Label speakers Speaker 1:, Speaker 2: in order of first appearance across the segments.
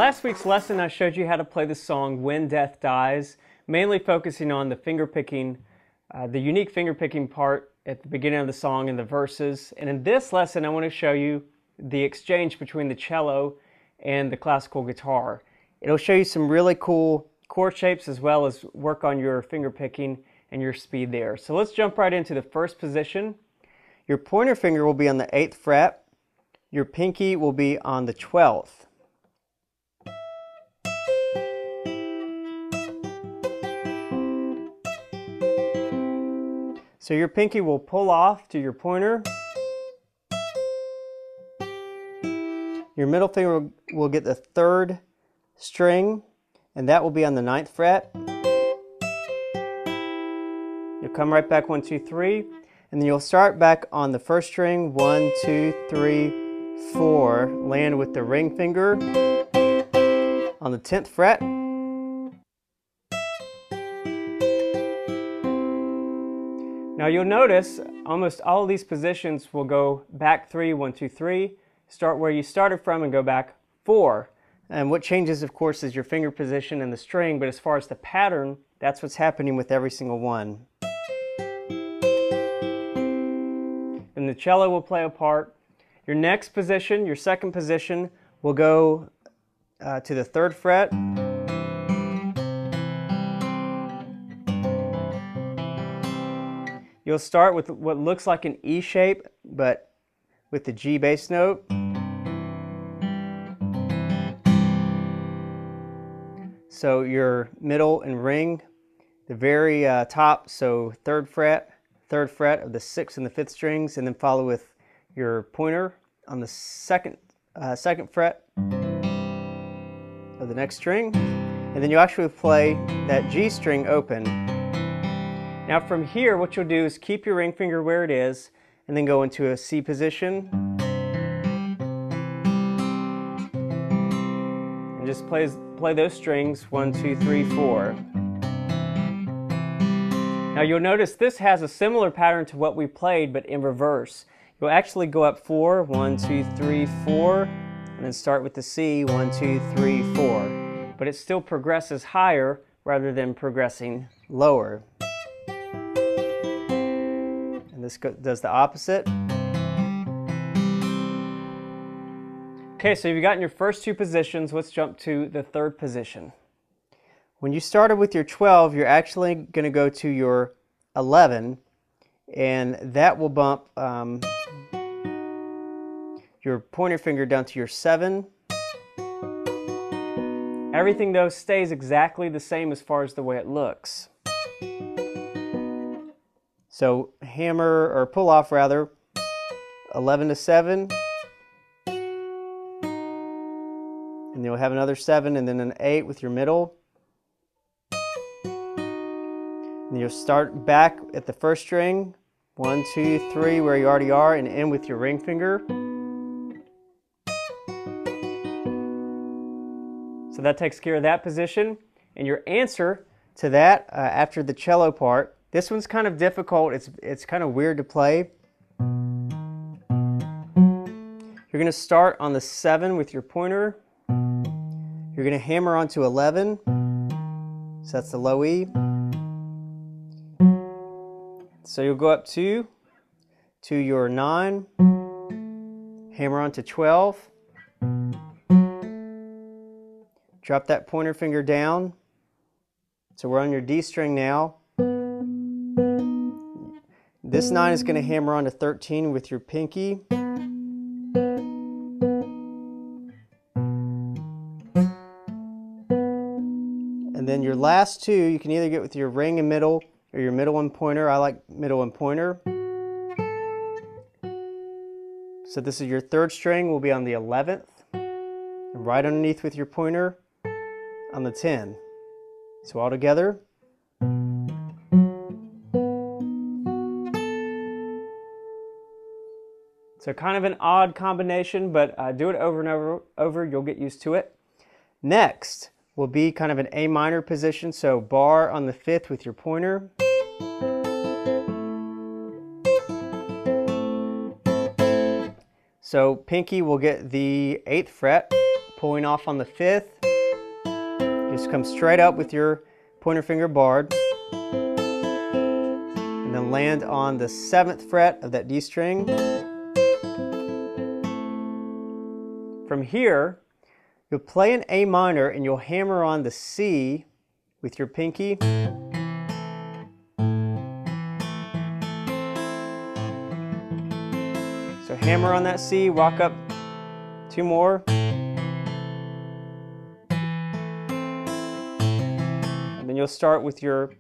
Speaker 1: last week's lesson, I showed you how to play the song When Death Dies, mainly focusing on the finger picking, the unique finger picking part at the beginning of the song and the verses. And in this lesson, I want to show you the exchange between the cello and the classical guitar. It'll show you some really cool chord shapes as well as work on your finger picking and your speed there. So let's jump right into the first position. Your pointer finger will be on the 8th fret. Your pinky will be on the 12th. So your pinky will pull off to your pointer. Your middle finger will get the 3rd string, and that will be on the 9th fret. You'll come right back 1, 2, 3, and then you'll start back on the 1st string, 1, 2, 3, 4, land with the ring finger on the 10th fret. Now you'll notice almost all of these positions will go back 3, 1, 2, 3, start where you started from and go back 4. And what changes, of course, is your finger position and the string, but as far as the pattern, that's what's happening with every single one. And the cello will play a part. Your next position, your second position, will go to the 3rd fret. You'll start with what looks like an E shape, but with the G bass note. So your middle and ring, the very top, so 3rd fret of the 6th and the 5th strings, and then follow with your pointer on the second fret of the next string, and then you actually play that G string open. Now from here, what you'll do is keep your ring finger where it is, and then go into a C position, and just play those strings 1, 2, 3, 4. Now you'll notice this has a similar pattern to what we played, but in reverse. You'll actually go up 4, 1, 2, 3, 4, and then start with the C, 1, 2, 3, 4. But it still progresses higher rather than progressing lower. And this does the opposite. Okay, so you've gotten your first 2 positions. Let's jump to the 3rd position. When you started with your 12, you're actually going to go to your 11, and that will bump your pointer finger down to your 7. Everything though stays exactly the same as far as the way it looks. So hammer, or pull off rather, 11 to 7, and you'll have another 7 and then an 8 with your middle. And you'll start back at the 1st string, 1, 2, 3, where you already are, and end with your ring finger. So that takes care of that position. And your answer to that after the cello part, this one's kind of difficult. It's kind of weird to play. You're going to start on the 7 with your pointer. You're going to hammer onto 11. So that's the low E. So you'll go up 2 to your 9, hammer onto 12, drop that pointer finger down. So we're on your D string now. This 9 is going to hammer onto 13 with your pinky. And then your last 2, you can either get with your ring and middle, or your middle and pointer. I like middle and pointer. So this is your 3rd string, will be on the 11th, and right underneath with your pointer on the 10. So all together. So kind of an odd combination, but do it over and over, you'll get used to it. Next will be kind of an A minor position, so bar on the 5th with your pointer. So pinky will get the 8th fret, Pulling off on the 5th, just come straight up with your pointer finger barred, and then land on the 7th fret of that D string. From here, you'll play an A minor and you'll hammer on the C with your pinky. So hammer on that C, walk up 2 more. And then you'll start with your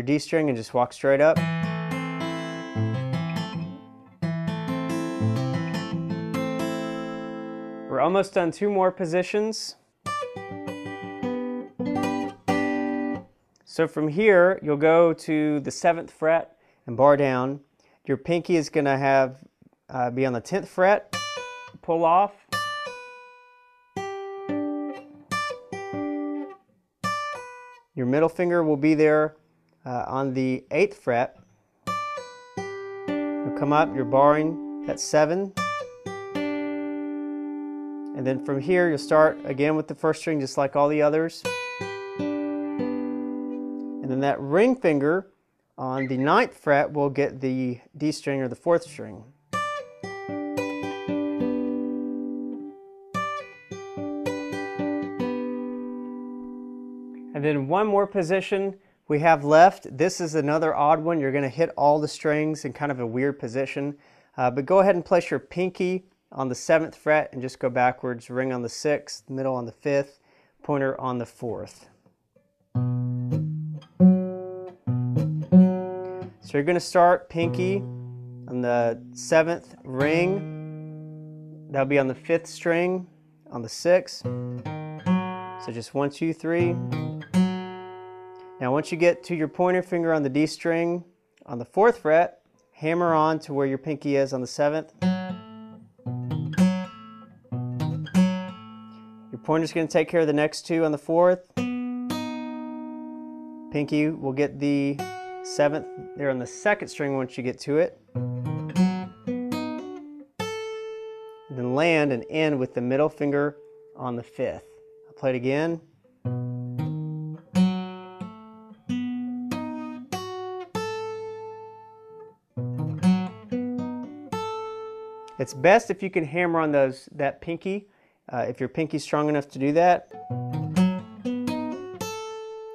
Speaker 1: D string and just walk straight up. We're almost done 2 more positions. So from here, you'll go to the 7th fret and bar down. Your pinky is going to be on the 10th fret, pull off. Your middle finger will be there on the 8th fret. You'll come up, you're barring that 7. And then from here, you'll start again with the 1st string just like all the others. And then that ring finger on the 9th fret will get the D string or the 4th string. And then one more position we have left. This is another odd one. You're going to hit all the strings in kind of a weird position. But go ahead and place your pinky on the 7th fret and just go backwards. Ring on the 6th, middle on the 5th, pointer on the 4th. So you're going to start pinky on the 7th ring. That'll be on the 5th string on the 6th. So just 1, 2, 3. Now once you get to your pointer finger on the D string on the 4th fret, hammer on to where your pinky is on the 7th. Your pointer's going to take care of the next 2 on the 4th. Pinky will get the 7th there on the 2nd string once you get to it. And then land and end with the middle finger on the 5th. I'll play it again. It's best if you can hammer on that pinky, if your pinky's strong enough to do that.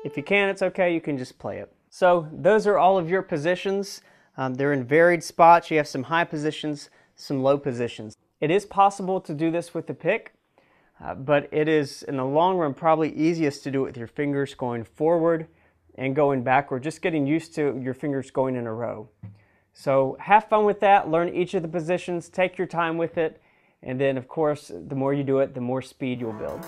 Speaker 1: If you can't, it's okay, you can just play it. So those are all of your positions. They're in varied spots. You have some high positions, some low positions. It is possible to do this with the pick, but it is, in the long run, probably easiest to do it with your fingers going forward and going backward, just getting used to your fingers going in a row. So have fun with that, learn each of the positions, take your time with it, and then of course, the more you do it, the more speed you'll build.